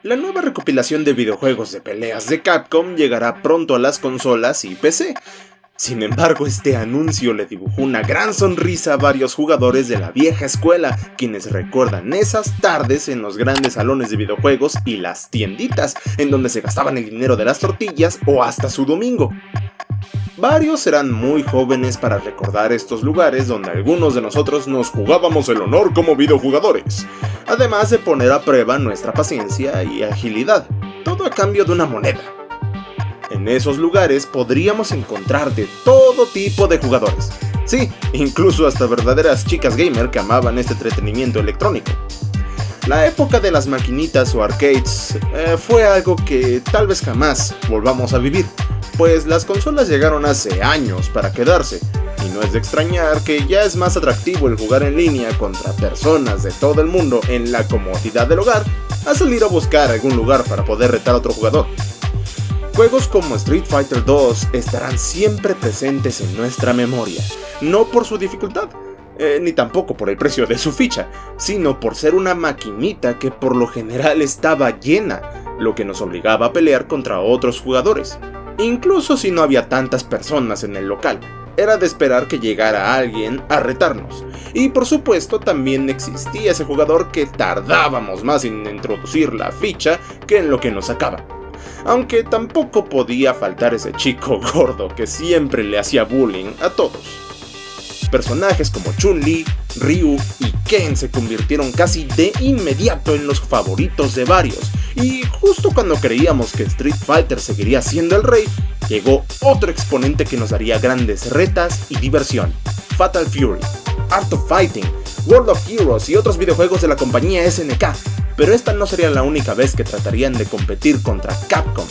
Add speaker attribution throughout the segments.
Speaker 1: La nueva recopilación de videojuegos de peleas de Capcom llegará pronto a las consolas y PC. Sin embargo, este anuncio le dibujó una gran sonrisa a varios jugadores de la vieja escuela, quienes recuerdan esas tardes en los grandes salones de videojuegos y las tienditas, en donde se gastaban el dinero de las tortillas o hasta su domingo. Varios serán muy jóvenes para recordar estos lugares donde algunos de nosotros nos jugábamos el honor como videojugadores, además de poner a prueba nuestra paciencia y agilidad, todo a cambio de una moneda. En esos lugares podríamos encontrar de todo tipo de jugadores, sí, incluso hasta verdaderas chicas gamer que amaban este entretenimiento electrónico. La época de las maquinitas o arcades fue algo que tal vez jamás volvamos a vivir, pues las consolas llegaron hace años para quedarse, y no es de extrañar que ya es más atractivo el jugar en línea contra personas de todo el mundo en la comodidad del hogar, a salir a buscar algún lugar para poder retar a otro jugador. Juegos como Street Fighter 2 estarán siempre presentes en nuestra memoria, no por su dificultad, ni tampoco por el precio de su ficha, sino por ser una maquinita que por lo general estaba llena, lo que nos obligaba a pelear contra otros jugadores. Incluso si no había tantas personas en el local, era de esperar que llegara alguien a retarnos. Y por supuesto también existía ese jugador que tardábamos más en introducir la ficha que en lo que nos sacaba. Aunque tampoco podía faltar ese chico gordo que siempre le hacía bullying a todos. Personajes como Chun-Li, Ryu y Ken se convirtieron casi de inmediato en los favoritos de varios, y justo cuando creíamos que Street Fighter seguiría siendo el rey, llegó otro exponente que nos daría grandes retas y diversión: Fatal Fury, Art of Fighting, World of Heroes y otros videojuegos de la compañía SNK, pero esta no sería la única vez que tratarían de competir contra Capcom.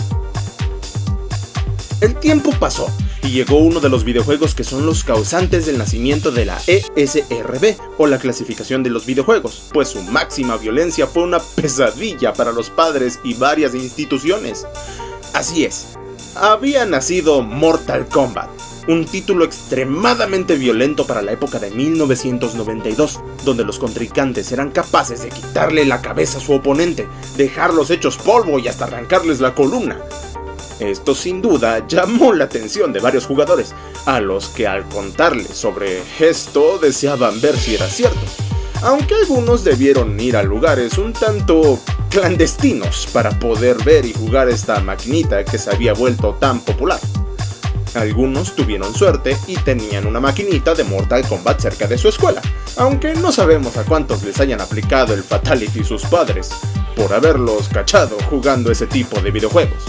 Speaker 1: El tiempo pasó, y llegó uno de los videojuegos que son los causantes del nacimiento de la ESRB, o la clasificación de los videojuegos, pues su máxima violencia fue una pesadilla para los padres y varias instituciones. Así es, había nacido Mortal Kombat, un título extremadamente violento para la época de 1992, donde los contrincantes eran capaces de quitarle la cabeza a su oponente, dejarlos hechos polvo y hasta arrancarles la columna. Esto sin duda llamó la atención de varios jugadores, a los que al contarles sobre esto deseaban ver si era cierto, aunque algunos debieron ir a lugares un tanto clandestinos para poder ver y jugar esta maquinita que se había vuelto tan popular. Algunos tuvieron suerte y tenían una maquinita de Mortal Kombat cerca de su escuela, aunque no sabemos a cuántos les hayan aplicado el Fatality sus padres, por haberlos cachado jugando ese tipo de videojuegos.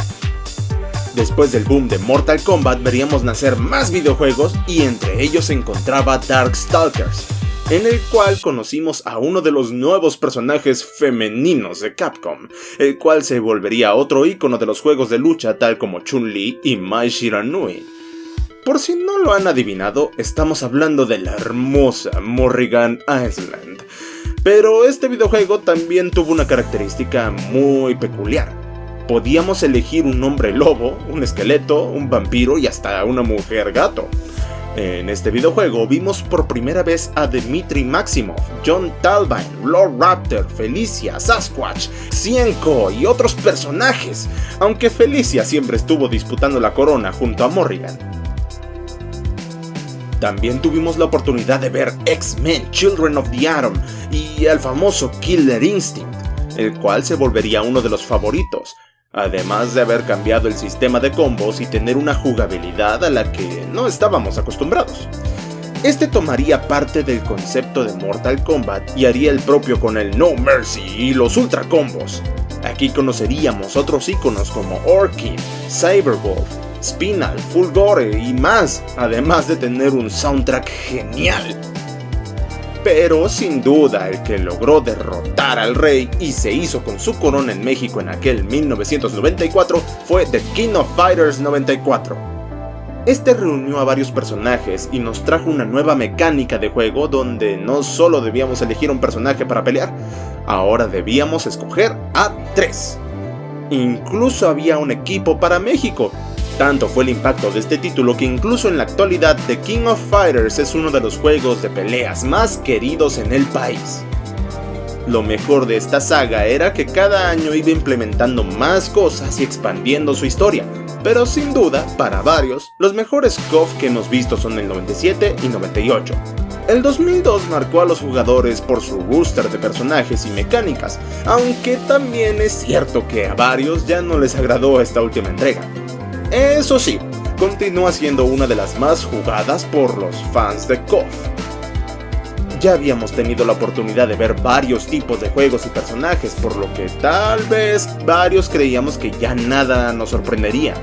Speaker 1: Después del boom de Mortal Kombat veríamos nacer más videojuegos, y entre ellos se encontraba Darkstalkers, en el cual conocimos a uno de los nuevos personajes femeninos de Capcom, el cual se volvería otro ícono de los juegos de lucha tal como Chun-Li y Mai Shiranui. Por si no lo han adivinado, estamos hablando de la hermosa Morrigan Island. Pero este videojuego también tuvo una característica muy peculiar. Podíamos elegir un hombre lobo, un esqueleto, un vampiro y hasta una mujer gato. En este videojuego vimos por primera vez a Dmitry Maximov, John Talbine, Lord Raptor, Felicia, Sasquatch, Cienko y otros personajes, aunque Felicia siempre estuvo disputando la corona junto a Morrigan. También tuvimos la oportunidad de ver X-Men Children of the Atom y el famoso Killer Instinct, el cual se volvería uno de los favoritos, además de haber cambiado el sistema de combos y tener una jugabilidad a la que no estábamos acostumbrados. Este tomaría parte del concepto de Mortal Kombat y haría el propio con el No Mercy y los Ultra Combos. Aquí conoceríamos otros iconos como Orchid, Cyberwolf, Spinal, Fulgore y más, además de tener un soundtrack genial. Pero sin duda el que logró derrotar al rey y se hizo con su corona en México en aquel 1994 fue The King of Fighters 94. Este reunió a varios personajes y nos trajo una nueva mecánica de juego donde no solo debíamos elegir un personaje para pelear, ahora debíamos escoger a 3. Incluso había un equipo para México. Tanto fue el impacto de este título que incluso en la actualidad The King of Fighters es uno de los juegos de peleas más queridos en el país. Lo mejor de esta saga era que cada año iba implementando más cosas y expandiendo su historia, pero sin duda, para varios, los mejores KOF que hemos visto son el 97 y 98. El 2002 marcó a los jugadores por su roster de personajes y mecánicas, aunque también es cierto que a varios ya no les agradó esta última entrega. Eso sí, continúa siendo una de las más jugadas por los fans de KOF. Ya habíamos tenido la oportunidad de ver varios tipos de juegos y personajes, por lo que tal vez varios creíamos que ya nada nos sorprendería,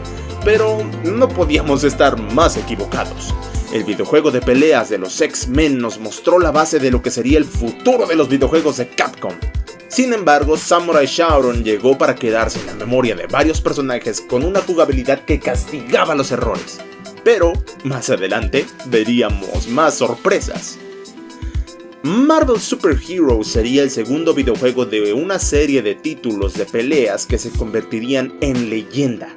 Speaker 1: pero no podíamos estar más equivocados. El videojuego de peleas de los X-Men nos mostró la base de lo que sería el futuro de los videojuegos de Capcom. Sin embargo, Samurai Shodown llegó para quedarse en la memoria de varios personajes con una jugabilidad que castigaba los errores. Pero, más adelante, veríamos más sorpresas. Marvel Super Heroes sería el segundo videojuego de una serie de títulos de peleas que se convertirían en leyenda.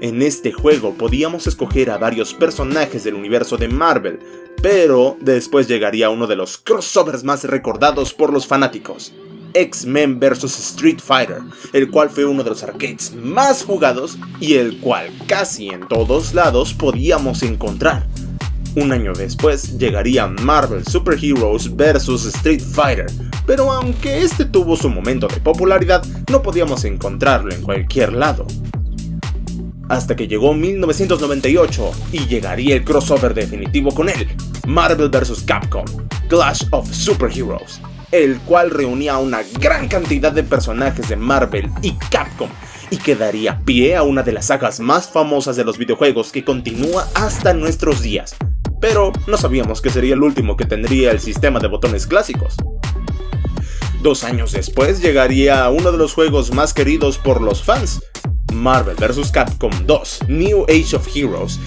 Speaker 1: En este juego podíamos escoger a varios personajes del universo de Marvel, pero después llegaría uno de los crossovers más recordados por los fanáticos: X-Men vs Street Fighter, el cual fue uno de los arcades más jugados y el cual casi en todos lados podíamos encontrar. Un año después llegaría Marvel Super Heroes vs Street Fighter, pero aunque este tuvo su momento de popularidad, no podíamos encontrarlo en cualquier lado. Hasta que llegó 1998 y llegaría el crossover definitivo con él, Marvel vs Capcom, Clash of Super Heroes, el cual reunía a una gran cantidad de personajes de Marvel y Capcom, y que daría pie a una de las sagas más famosas de los videojuegos que continúa hasta nuestros días. Pero no sabíamos que sería el último que tendría el sistema de botones clásicos. 2 años después llegaría uno de los juegos más queridos por los fans, Marvel vs Capcom 2, New Age of Heroes.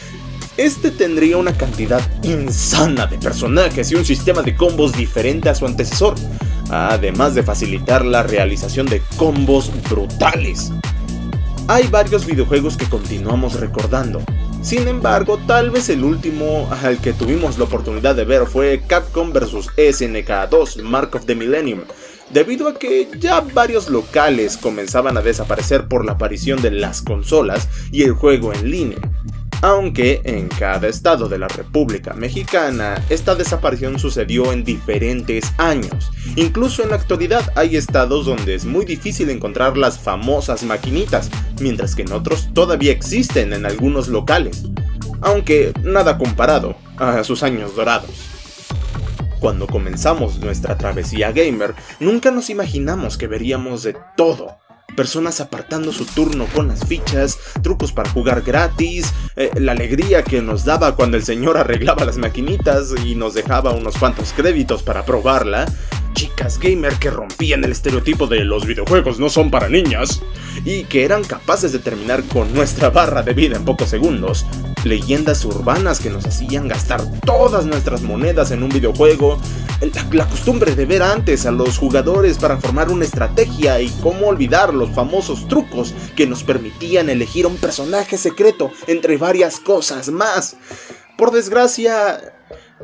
Speaker 1: Este tendría una cantidad insana de personajes y un sistema de combos diferente a su antecesor, además de facilitar la realización de combos brutales. Hay varios videojuegos que continuamos recordando. Sin embargo, tal vez el último al que tuvimos la oportunidad de ver fue Capcom vs SNK 2 Mark of the Millennium, debido a que ya varios locales comenzaban a desaparecer por la aparición de las consolas y el juego en línea. Aunque en cada estado de la República Mexicana esta desaparición sucedió en diferentes años. Incluso en la actualidad hay estados donde es muy difícil encontrar las famosas maquinitas, mientras que en otros todavía existen en algunos locales, aunque nada comparado a sus años dorados. Cuando comenzamos nuestra travesía gamer, nunca nos imaginamos que veríamos de todo. Personas apartando su turno con las fichas, trucos para jugar gratis, la alegría que nos daba cuando el señor arreglaba las maquinitas y nos dejaba unos cuantos créditos para probarla, chicas gamer que rompían el estereotipo de los videojuegos no son para niñas y que eran capaces de terminar con nuestra barra de vida en pocos segundos, leyendas urbanas que nos hacían gastar todas nuestras monedas en un videojuego, la costumbre de ver antes a los jugadores para formar una estrategia y cómo olvidar los famosos trucos que nos permitían elegir un personaje secreto entre varias cosas más. Por desgracia,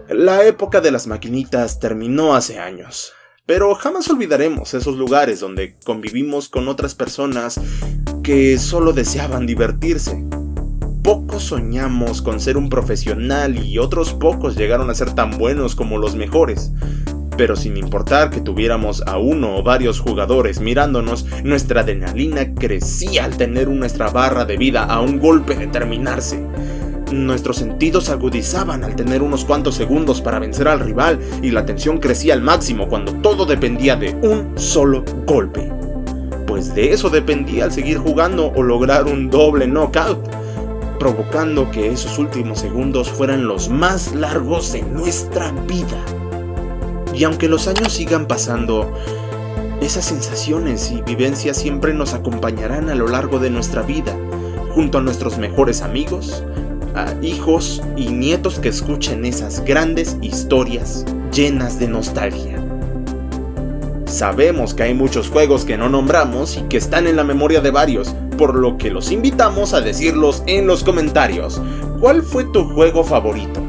Speaker 1: la época de las maquinitas terminó hace años, pero jamás olvidaremos esos lugares donde convivimos con otras personas que solo deseaban divertirse. Pocos soñamos con ser un profesional y otros pocos llegaron a ser tan buenos como los mejores. Pero sin importar que tuviéramos a uno o varios jugadores mirándonos, nuestra adrenalina crecía al tener nuestra barra de vida a un golpe de terminarse. Nuestros sentidos se agudizaban al tener unos cuantos segundos para vencer al rival y la tensión crecía al máximo cuando todo dependía de un solo golpe. Pues de eso dependía el seguir jugando o lograr un doble knockout, provocando que esos últimos segundos fueran los más largos de nuestra vida. Y aunque los años sigan pasando, esas sensaciones y vivencias siempre nos acompañarán a lo largo de nuestra vida, junto a nuestros mejores amigos, a hijos y nietos que escuchen esas grandes historias llenas de nostalgia. Sabemos que hay muchos juegos que no nombramos y que están en la memoria de varios, por lo que los invitamos a decirlos en los comentarios. ¿Cuál fue tu juego favorito?